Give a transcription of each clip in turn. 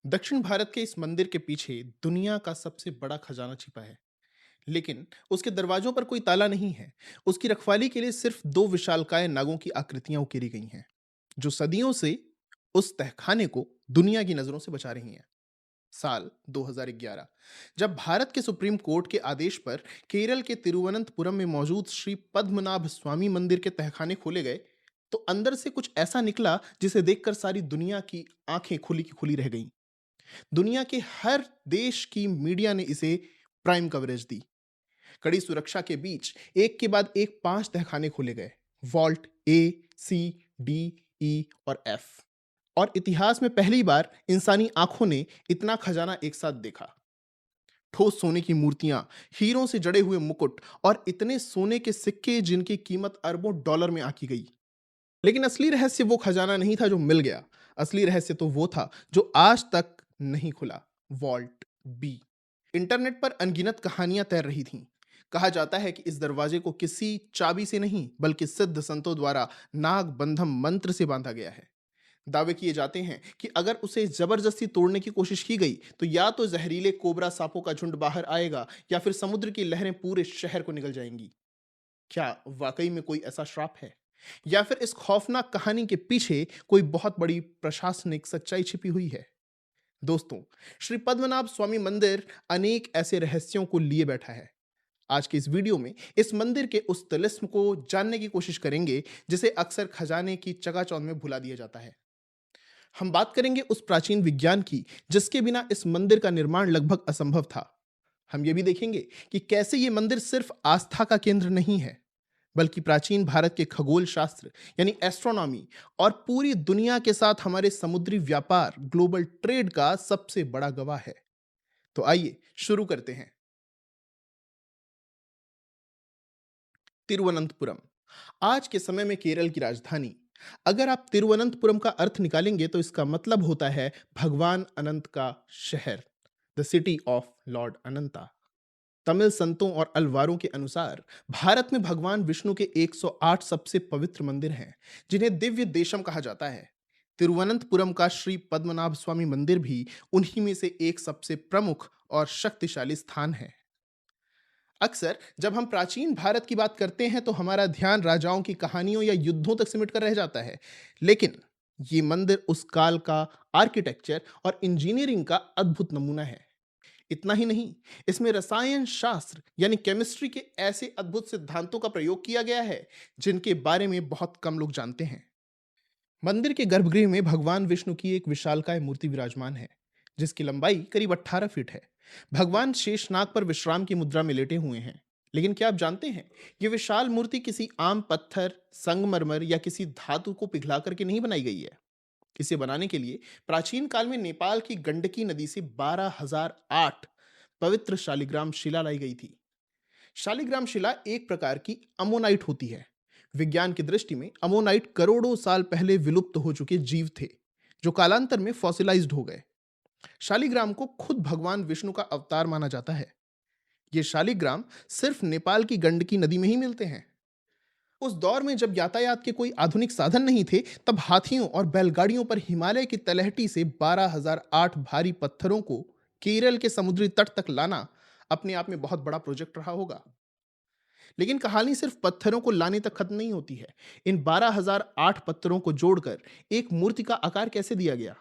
दक्षिण भारत के इस मंदिर के पीछे दुनिया का सबसे बड़ा खजाना छिपा है। लेकिन उसके दरवाजों पर कोई ताला नहीं है। उसकी रखवाली के लिए सिर्फ दो विशालकाय नागों की आकृतियां उकेरी गई हैं, जो सदियों से उस तहखाने को दुनिया की नजरों से बचा रही हैं। साल 2011, जब भारत के सुप्रीम कोर्ट के आदेश पर केरल के तिरुवनंतपुरम में मौजूद श्री पद्मनाभ स्वामी मंदिर के तहखाने खोले गए, तो अंदर से कुछ ऐसा निकला जिसे देखकर सारी दुनिया की आंखें खुली की खुली रह गईं। दुनिया के हर देश की मीडिया ने इसे प्राइम कवरेज दी। कड़ी सुरक्षा के बीच एक के बाद एक 5 तहखाने खोले गए। वॉल्ट ए, सी, डी, ई और एफ। और इतिहास में पहली बार इंसानी आंखों ने इतना खजाना एक साथ देखा। ठोस सोने की मूर्तियां, हीरों से जड़े हुए मुकुट और इतने सोने के सिक्के जिनकी कीमत अरबों डॉलर में आकी गई। लेकिन असली रहस्य वो खजाना नहीं था जो मिल गया। असली रहस्य तो वो था जो आज तक नहीं खुला। Vault B. इंटरनेट पर अनगिनत कहानियां तैर रही थीं। कहा जाता है कि इस दरवाजे को किसी चाबी से नहीं बल्कि सिद्ध संतों द्वारा नाग बंधम मंत्र से बांधा गया है। दावे किए जाते हैं कि अगर उसे जबरदस्ती तोड़ने की कोशिश की गई तो या तो जहरीले कोबरा सांपों का झुंड बाहर आएगा या फिर समुद्र की लहरें पूरे शहर को निगल जाएंगी। क्या वाकई में कोई ऐसा श्राप है, या फिर इस खौफनाक कहानी के पीछे कोई बहुत बड़ी प्रशासनिक सच्चाई छिपी हुई है? दोस्तों, श्री पद्मनाभ स्वामी मंदिर अनेक ऐसे रहस्यों को लिए बैठा है। आज के इस वीडियो में इस मंदिर के उस तिलिस्म को जानने की कोशिश करेंगे जिसे अक्सर खजाने की चकाचौंध में भुला दिया जाता है। हम बात करेंगे उस प्राचीन विज्ञान की जिसके बिना इस मंदिर का निर्माण लगभग असंभव था। हम ये भी देखेंगे कि कैसे ये मंदिर सिर्फ आस्था का केंद्र नहीं है, बल्कि प्राचीन भारत के खगोल शास्त्र यानी एस्ट्रोनॉमी और पूरी दुनिया के साथ हमारे समुद्री व्यापार ग्लोबल ट्रेड का सबसे बड़ा गवाह है। तो आइए शुरू करते हैं। तिरुवनंतपुरम, आज के समय में केरल की राजधानी। अगर आप तिरुवनंतपुरम का अर्थ निकालेंगे तो इसका मतलब होता है भगवान अनंत का शहर, द सिटी ऑफ लॉर्ड अनंता। तमिल संतों और अलवारों के अनुसार भारत में भगवान विष्णु के 108 सबसे पवित्र मंदिर हैं, जिन्हें दिव्य देशम कहा जाता है। तिरुवनंतपुरम का श्री पद्मनाभ स्वामी मंदिर भी उन्हीं में से एक सबसे प्रमुख और शक्तिशाली स्थान है। अक्सर जब हम प्राचीन भारत की बात करते हैं तो हमारा ध्यान राजाओं की कहानियों या युद्धों तक सिमट कर रह जाता है। लेकिन ये मंदिर उस काल का आर्किटेक्चर और इंजीनियरिंग का अद्भुत नमूना है। इतना ही नहीं, इसमें रसायन शास्त्र यानी केमिस्ट्री के ऐसे अद्भुत सिद्धांतों का प्रयोग किया गया है जिनके बारे में बहुत कम लोग जानते हैं। मंदिर के गर्भगृह में भगवान विष्णु की एक विशालकाय मूर्ति विराजमान है, जिसकी लंबाई करीब 18 फीट है। भगवान शेषनाग पर विश्राम की मुद्रा में लेटे हुए हैं। लेकिन क्या आप जानते हैं, ये विशाल मूर्ति किसी आम पत्थर, संगमरमर या किसी धातु को पिघला करके नहीं बनाई गई है। इसे बनाने के लिए प्राचीन काल में नेपाल की गंडकी नदी से 12,008 पवित्र शालिग्राम शिला लाई गई थी। शालिग्राम शिला एक प्रकार की अमोनाइट होती है। विज्ञान की दृष्टि में अमोनाइट करोड़ों साल पहले विलुप्त हो चुके जीव थे, जो कालांतर में फॉसिलाइज्ड हो गए। शालिग्राम को खुद भगवान विष्णु का अवतार माना जाता है। ये शालिग्राम सिर्फ नेपाल की गंडकी नदी में ही मिलते हैं। उस दौर में जब यातायात के कोई आधुनिक साधन नहीं थे, तब हाथियों और बैलगाड़ियों पर हिमालय की तलहटी से 12,008 भारी पत्थरों को केरल के समुद्री तट तक लाना अपने आप में बहुत बड़ा प्रोजेक्ट रहा होगा। लेकिन कहानी सिर्फ पत्थरों को लाने तक खत्म नहीं होती है। इन 12,008 पत्थरों को जोड़कर एक मूर्ति का आकार कैसे दिया गया?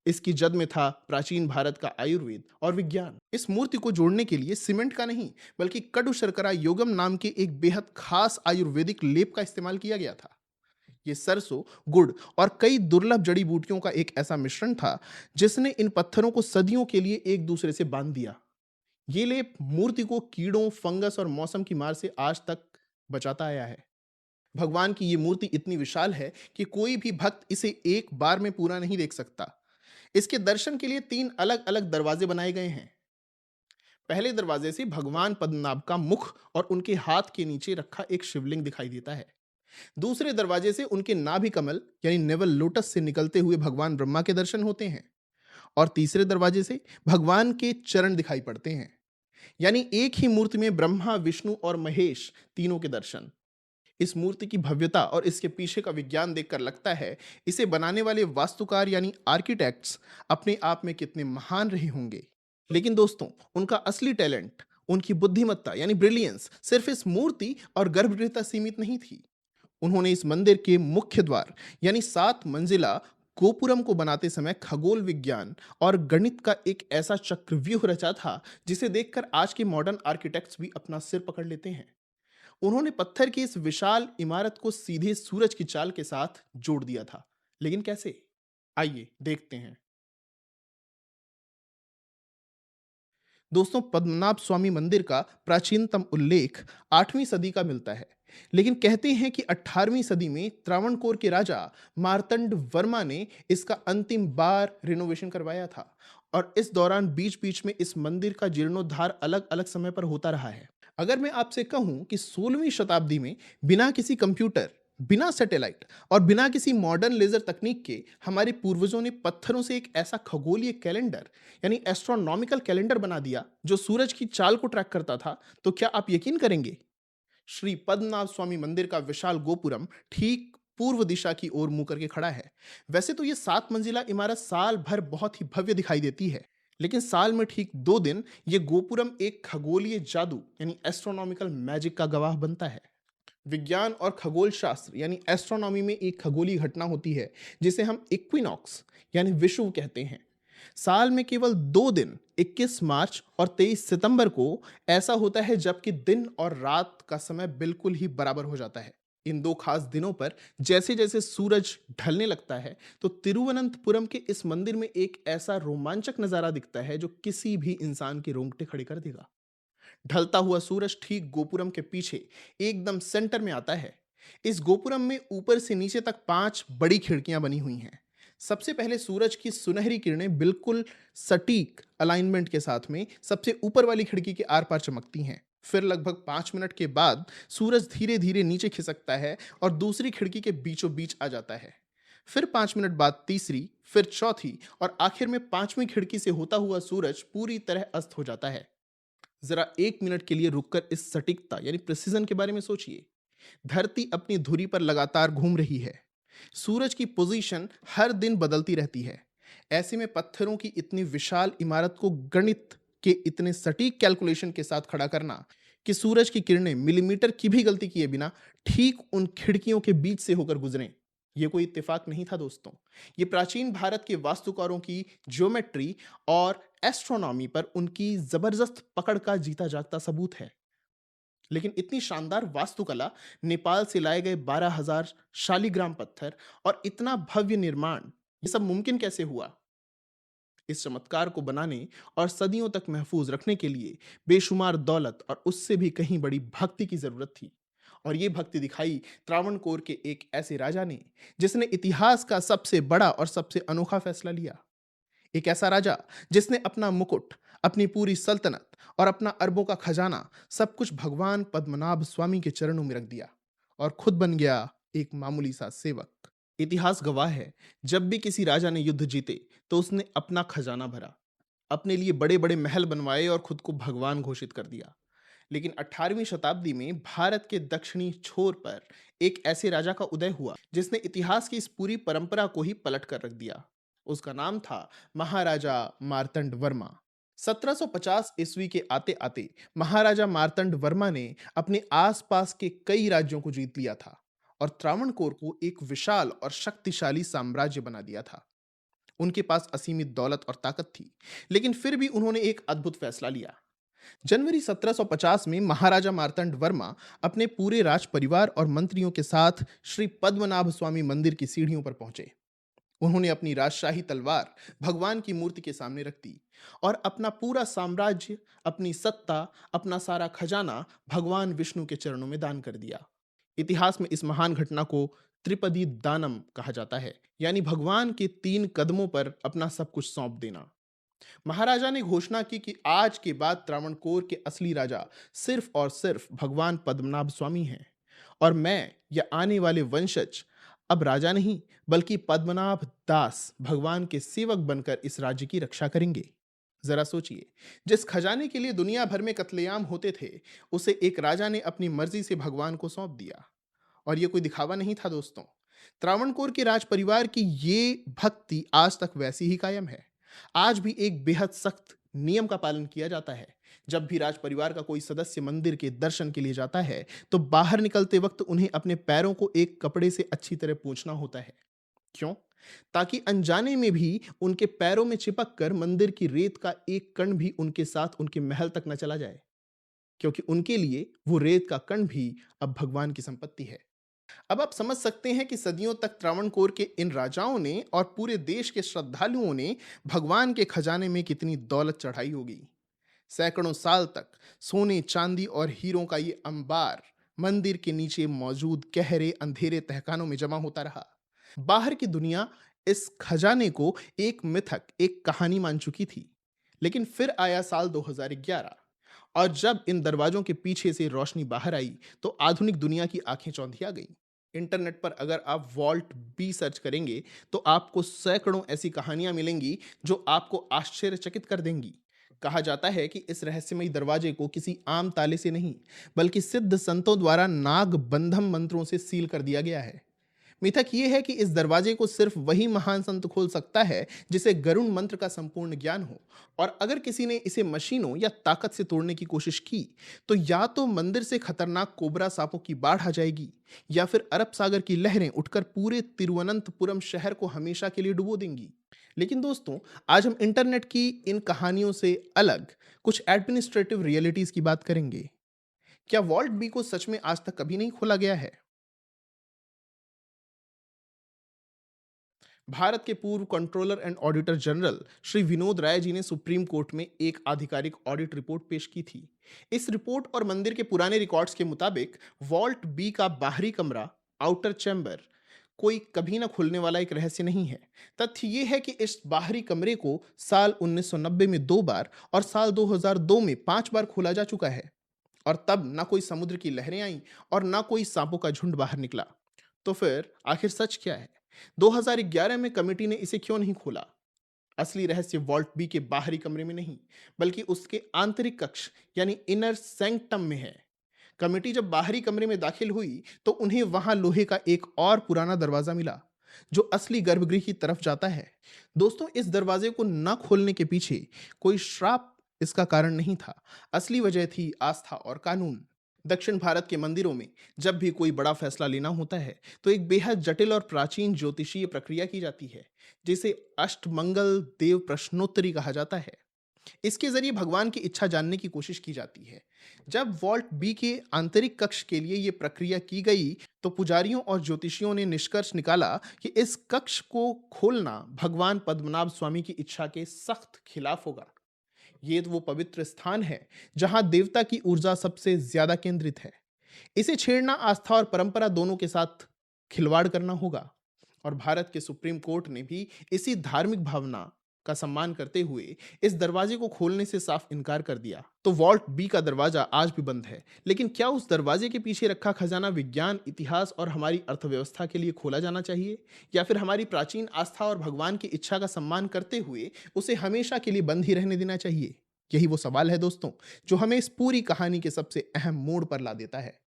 इसकी जद में था प्राचीन भारत का आयुर्वेद और विज्ञान। इस मूर्ति को जोड़ने के लिए सीमेंट का नहीं बल्कि कटु शर्करा योगम नाम के एक बेहद खास आयुर्वेदिक लेप का इस्तेमाल किया गया था। ये सरसों, गुड़ और कई दुर्लभ जड़ी बूटियों का एक ऐसा मिश्रण था जिसने इन पत्थरों को सदियों के लिए एक दूसरे से बांध दिया। ये लेप मूर्ति को कीड़ों, फंगस और मौसम की मार से आज तक बचाता आया है। भगवान की ये मूर्ति इतनी विशाल है कि कोई भी भक्त इसे एक बार में पूरा नहीं देख सकता। इसके दर्शन के लिए 3 अलग-अलग दरवाजे बनाए गए हैं। पहले दरवाजे से भगवान पद्मनाभ का मुख और उनके हाथ के नीचे रखा एक शिवलिंग दिखाई देता है। दूसरे दरवाजे से उनके नाभि कमल यानी नेवल लोटस से निकलते हुए भगवान ब्रह्मा के दर्शन होते हैं। और तीसरे दरवाजे से भगवान के चरण दिखाई पड़ते हैं। यानी एक ही मूर्ति में ब्रह्मा, विष्णु और महेश तीनों के दर्शन। इस मूर्ति की भव्यता और इसके पीछे का विज्ञान देखकर लगता है इसे बनाने वाले वास्तुकार यानी आर्किटेक्ट्स अपने आप में कितने महान रहे होंगे। लेकिन दोस्तों, उनका असली टैलेंट, उनकी बुद्धिमत्ता यानी ब्रिलियंस सिर्फ इस मूर्ति और गर्भगृह तक सीमित नहीं थी। उन्होंने इस मंदिर के मुख्य द्वार यानी 7 मंजिला गोपुरम को बनाते समय खगोल विज्ञान और गणित का एक ऐसा चक्रव्यूह रचा था जिसे देखकर आज के मॉडर्न आर्किटेक्ट्स भी अपना सिर पकड़ लेते हैं। उन्होंने पत्थर की इस विशाल इमारत को सीधे सूरज की चाल के साथ जोड़ दिया था। लेकिन कैसे? आइए देखते हैं। दोस्तों, पद्मनाभ स्वामी मंदिर का प्राचीनतम उल्लेख 8वीं सदी का मिलता है, लेकिन कहते हैं कि 18वीं सदी में त्रावणकोर के राजा मार्तंड वर्मा ने इसका अंतिम बार रिनोवेशन करवाया था और इस दौरान बीच-बीच में इस मंदिर का जीर्णोद्धार अलग-अलग समय पर होता रहा है। अगर मैं आपसे कहूं कि 16वीं शताब्दी में बिना किसी कंप्यूटर, बिना सैटेलाइट और बिना किसी मॉडर्न लेजर तकनीक के हमारे पूर्वजों ने पत्थरों से एक ऐसा खगोलीय कैलेंडर यानी एस्ट्रोनॉमिकल कैलेंडर बना दिया जो सूरज की चाल को ट्रैक करता था, तो क्या आप यकीन करेंगे? श्री पद्मनाभ स्वामी मंदिर का विशाल गोपुरम ठीक पूर्व दिशा की ओर मुंह करके खड़ा है। वैसे तो ये 7 मंजिला इमारत साल भर बहुत ही भव्य दिखाई देती है, लेकिन साल में ठीक 2 दिन ये गोपुरम एक खगोलीय जादू यानी एस्ट्रोनॉमिकल मैजिक का गवाह बनता है। विज्ञान और खगोल शास्त्र यानी एस्ट्रोनॉमी में एक खगोलीय घटना होती है जिसे हम इक्विनॉक्स यानी विषुव कहते हैं। साल में केवल 2 दिन 21 मार्च और 23 सितंबर को ऐसा होता है जबकि दिन और रात का समय बिल्कुल ही बराबर हो जाता है। इन दो खास दिनों पर जैसे जैसे सूरज ढलने लगता है तो तिरुवनंतपुरम के इस मंदिर में एक ऐसा रोमांचक नजारा दिखता है जो किसी भी इंसान के रोंगटे खड़े कर देगा। ढलता हुआ सूरज ठीक गोपुरम के पीछे एकदम सेंटर में आता है। इस गोपुरम में ऊपर से नीचे तक 5 बड़ी खिड़कियां बनी हुई हैं। सबसे पहले सूरज की सुनहरी किरणें बिल्कुल सटीक अलाइनमेंट के साथ में सबसे ऊपर वाली खिड़की के आर पार चमकती हैं। फिर लगभग 5 मिनट के बाद सूरज धीरे धीरे नीचे खिसकता है और दूसरी खिड़की के बीचों बीच आ जाता है। फिर 5 मिनट बाद तीसरी, फिर चौथी और आखिर में 5वीं खिड़की से होता हुआ सूरज पूरी तरह अस्त हो जाता है। जरा 1 मिनट के लिए रुककर इस सटीकता यानी प्रिसीजन के बारे में सोचिए। धरती अपनी धुरी पर लगातार घूम रही है। सूरज की पोजीशन हर दिन बदलती रहती है। ऐसे में पत्थरों की इतनी विशाल इमारत को गणित के इतने सटीक कैलकुलेशन के साथ खड़ा करना कि सूरज की किरणें मिलीमीटर की भी गलती किए बिना ठीक उन खिड़कियों के बीच से होकर गुजरें, ये कोई इत्तेफाक नहीं था दोस्तों। ये प्राचीन भारत के वास्तुकारों की ज्योमेट्री और एस्ट्रोनॉमी पर उनकी जबरदस्त पकड़ का जीता जागता सबूत है। लेकिन इतनी शानदार वास्तुकला, नेपाल से लाए गए 12,000 शालीग्राम पत्थर और इतना भव्य निर्माण, ये सब मुमकिन कैसे हुआ? इस चमत्कार को बनाने और सदियों तक महफूज रखने के लिए बेशुमार दौलत और उससे भी कहीं बड़ी भक्ति की जरूरत थी। और ये भक्ति दिखाई त्रावणकोर के एक ऐसे राजा ने जिसने इतिहास का सबसे बड़ा और सबसे अनोखा फैसला लिया। एक ऐसा राजा जिसने अपना मुकुट, अपनी पूरी सल्तनत और अपना अरबों का खजाना सब कुछ भगवान पद्मनाभ स्वामी के चरणों में रख दिया और खुद बन गया एक मामूली सा सेवक। इतिहास गवाह है, जब भी किसी राजा ने युद्ध जीते तो उसने अपना खजाना भरा, अपने लिए बड़े बड़े महल बनवाए और खुद को भगवान घोषित कर दिया। लेकिन 18वीं शताब्दी में भारत के दक्षिणी छोर पर एक ऐसे राजा का उदय हुआ जिसने इतिहास की इस पूरी परंपरा को ही पलट कर रख दिया। उसका नाम था महाराजा मार्तंड वर्मा। 1750 ईस्वी के आते आते महाराजा मार्तंड वर्मा ने अपने आसपास के कई राज्यों को जीत लिया था और त्रावणकोर को एक विशाल और शक्तिशाली साम्राज्य बना दिया था। उनके पास असीमित दौलत और ताकत थी, लेकिन फिर भी उन्होंने एक अद्भुत फैसला लिया। जनवरी 1750 में महाराजा मार्तंड वर्मा अपने पूरे राज परिवार और मंत्रियों के साथ श्री पद्मनाभ स्वामी मंदिर की सीढ़ियों पर पहुंचे। उन्होंने अपनी राजशाही तलवार भगवान की मूर्ति के सामने रख दी और अपना पूरा साम्राज्य, अपनी सत्ता, अपना सारा खजाना भगवान विष्णु के चरणों में दान कर दिया। इतिहास में इस महान घटना को त्रिपदी दानम कहा जाता है, यानी भगवान के 3 कदमों पर अपना सब कुछ सौंप देना। महाराजा ने घोषणा की कि आज के बाद त्रावणकोर के असली राजा सिर्फ और सिर्फ भगवान पद्मनाभ स्वामी हैं और मैं या आने वाले वंशज अब राजा नहीं बल्कि पद्मनाभ दास भगवान के सेवक बनकर इस राज्य की रक्षा करेंगे। जरा सोचिए, जिस खजाने के लिए दुनिया भर में कत्लेआम होते थे, उसे एक राजा ने अपनी मर्जी से भगवान को सौंप दिया। और ये कोई दिखावा नहीं था दोस्तों। त्रावणकोर के राज परिवार की ये भक्ति आज तक वैसी ही कायम है। आज भी एक बेहद सख्त नियम का पालन किया जाता है। जब भी राज परिवार का कोई सदस्य मंदिर के दर्शन के लिए जाता है, तो बाहर निकलते वक्त उन्हें अपने पैरों को एक कपड़े से अच्छी तरह पोंछना होता है। क्यों? ताकि अनजाने में भी उनके पैरों में चिपक कर मंदिर की रेत का एक कण भी उनके साथ उनके महल तक न चला जाए, क्योंकि उनके लिए वो रेत का कण भी अब भगवान की संपत्ति है। अब आप समझ सकते हैं कि सदियों तक त्रावणकोर के इन राजाओं ने और पूरे देश के श्रद्धालुओं ने भगवान के खजाने में कितनी दौलत चढ़ाई होगी। सैकड़ों साल तक सोने, चांदी और हीरों का ये अंबार मंदिर के नीचे मौजूद गहरे अंधेरे तहखानों में जमा होता रहा। बाहर की दुनिया इस खजाने को एक मिथक, एक कहानी मान चुकी थी। लेकिन फिर आया साल 2011 और जब इन दरवाजों के पीछे से रोशनी बाहर आई, तो आधुनिक दुनिया की आंखें चौंधिया गईं। इंटरनेट पर अगर आप वॉल्ट बी सर्च करेंगे, तो आपको सैकड़ों ऐसी कहानियां मिलेंगी जो आपको आश्चर्यचकित कर देंगी। कहा जाता है कि इस रहस्यमयी दरवाजे को किसी आम ताले से नहीं, बल्कि सिद्ध संतों द्वारा नाग बंधम मंत्रों से सील कर दिया गया है। मिथक ये है कि इस दरवाजे को सिर्फ वही महान संत खोल सकता है जिसे गरुण मंत्र का संपूर्ण ज्ञान हो, और अगर किसी ने इसे मशीनों या ताकत से तोड़ने की कोशिश की, तो या तो मंदिर से खतरनाक कोबरा सांपों की बाढ़ आ जाएगी, या फिर अरब सागर की लहरें उठकर पूरे तिरुवनंतपुरम शहर को हमेशा के लिए डुबो देंगी। लेकिन दोस्तों, आज हम इंटरनेट की इन कहानियों से अलग कुछ एडमिनिस्ट्रेटिव रियलिटीज की बात करेंगे। क्या वॉल्ट बी को सच में आज तक कभी नहीं खोला गया है? भारत के पूर्व controller and auditor general Shri Vinod Rai ji ने सुप्रीम कोर्ट में एक आधिकारिक ऑडिट रिपोर्ट पेश की थी। इस रिपोर्ट और मंदिर के पुराने रिकॉर्ड्स के मुताबिक वॉल्ट बी का बाहरी कमरा, आउटर चैम्बर, कोई कभी ना खुलने वाला एक रहस्य नहीं है। तथ्य ये है कि इस बाहरी कमरे को साल 1990 में 2 बार और साल 2002 में 5 बार खोला जा चुका है, और तब ना कोई समुद्र की लहरें आईं और ना कोई सांपों का झुंड बाहर निकला। तो फिर आखिर सच क्या है? 2011 में कमेटी ने इसे क्यों नहीं खोला? असली रहस्य वॉल्ट बी के बाहरी कमरे में नहीं, बल्कि उसके आंतरिक कक्ष यानी इनर सैंक्टम में है। कमेटी जब बाहरी कमरे में दाखिल हुई, तो उन्हें वहां लोहे का एक और पुराना दरवाजा मिला, जो असली गर्भगृह की तरफ जाता है। दोस्तों, इस दरवाजे को न खोलने के पीछे कोई श्राप इसका कारण नहीं था। असली वजह थी आस्था और कानून। दक्षिण भारत के मंदिरों में जब भी कोई बड़ा फैसला लेना होता है, तो एक बेहद जटिल और प्राचीन ज्योतिषीय प्रक्रिया की जाती है, जिसे अष्टमंगल देव प्रश्नोत्तरी कहा जाता है। इसके जरिए भगवान की इच्छा जानने की कोशिश की जाती है। जब वॉल्ट बी के आंतरिक कक्ष के लिए यह प्रक्रिया की गई, तो पुजारियों और ज्योतिषियों ने निष्कर्ष निकाला कि इस कक्ष को खोलना भगवान पद्मनाभ स्वामी की इच्छा के सख्त खिलाफ होगा। ये तो वो पवित्र स्थान है जहां देवता की ऊर्जा सबसे ज्यादा केंद्रित है। इसे छेड़ना आस्था और परंपरा दोनों के साथ खिलवाड़ करना होगा। और भारत के सुप्रीम कोर्ट ने भी इसी धार्मिक भावना का सम्मान करते हुए इस दरवाजे को खोलने से साफ इनकार कर दिया। तो वॉल्ट बी का दरवाजा आज भी बंद है। लेकिन क्या उस दरवाजे के पीछे रखा खजाना विज्ञान, इतिहास और हमारी अर्थव्यवस्था के लिए खोला जाना चाहिए, या फिर हमारी प्राचीन आस्था और भगवान की इच्छा का सम्मान करते हुए उसे हमेशा के लिए बंद ही रहने देना चाहिए? यही वो सवाल है दोस्तों, जो हमें इस पूरी कहानी के सबसे अहम मोड़ पर ला देता है।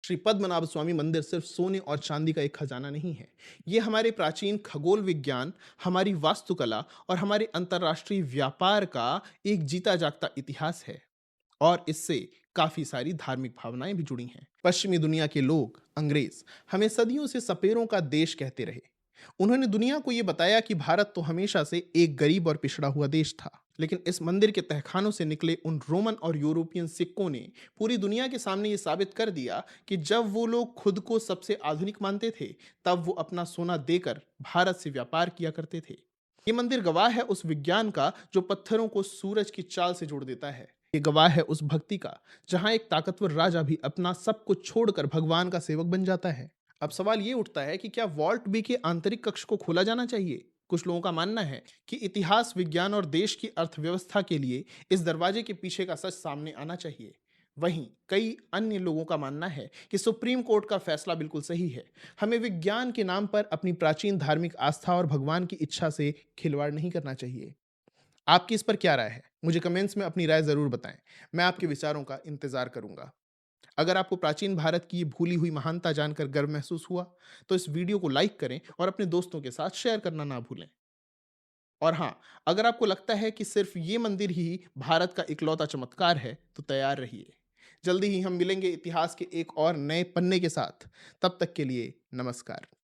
श्री पद्मनाभ स्वामी मंदिर सिर्फ सोने और चांदी का एक खजाना नहीं है। ये हमारे प्राचीन खगोल विज्ञान, हमारी वास्तुकला और हमारे अंतर्राष्ट्रीय व्यापार का एक जीता जागता इतिहास है। और इससे काफी सारी धार्मिक भावनाएं भी जुड़ी हैं। पश्चिमी दुनिया के लोग, अंग्रेज, हमें सदियों से सपेरों का देश कहते रहे। उन्होंने दुनिया को यह बताया कि भारत तो हमेशा से एक गरीब और पिछड़ा हुआ देश था। लेकिन इस मंदिर के तहखानों से निकले उन रोमन और यूरोपियन सिक्कों ने पूरी दुनिया के सामने ये साबित कर दिया कि जब वो लोग खुद को सबसे आधुनिक मानते थे, तब वो अपना सोना देकर भारत से व्यापार किया करते थे। ये मंदिर गवाह है उस विज्ञान का जो पत्थरों को सूरज की चाल से जोड़ देता है। ये गवाह है उस भक्ति का जहां एक ताकतवर राजा भी अपना सब कुछ छोड़कर भगवान का सेवक बन जाता है। अब सवाल ये उठता है कि क्या वॉल्ट बी के आंतरिक कक्ष को खोला जाना चाहिए? कुछ लोगों का मानना है कि इतिहास, विज्ञान और देश की अर्थव्यवस्था के लिए इस दरवाजे के पीछे का सच सामने आना चाहिए। वहीं कई अन्य लोगों का मानना है कि सुप्रीम कोर्ट का फैसला बिल्कुल सही है। हमें विज्ञान के नाम पर अपनी प्राचीन धार्मिक आस्था और भगवान की इच्छा से खिलवाड़ नहीं करना चाहिए। आपकी इस पर क्या राय है? मुझे कमेंट्स में अपनी राय जरूर बताएं। मैं आपके विचारों का इंतजार करूंगा। अगर आपको प्राचीन भारत की ये भूली हुई महानता जानकर गर्व महसूस हुआ, तो इस वीडियो को लाइक करें और अपने दोस्तों के साथ शेयर करना ना भूलें। और हाँ, अगर आपको लगता है कि सिर्फ ये मंदिर ही भारत का इकलौता चमत्कार है, तो तैयार रहिए। जल्दी ही हम मिलेंगे इतिहास के एक और नए पन्ने के साथ। तब तक के लिए नमस्कार।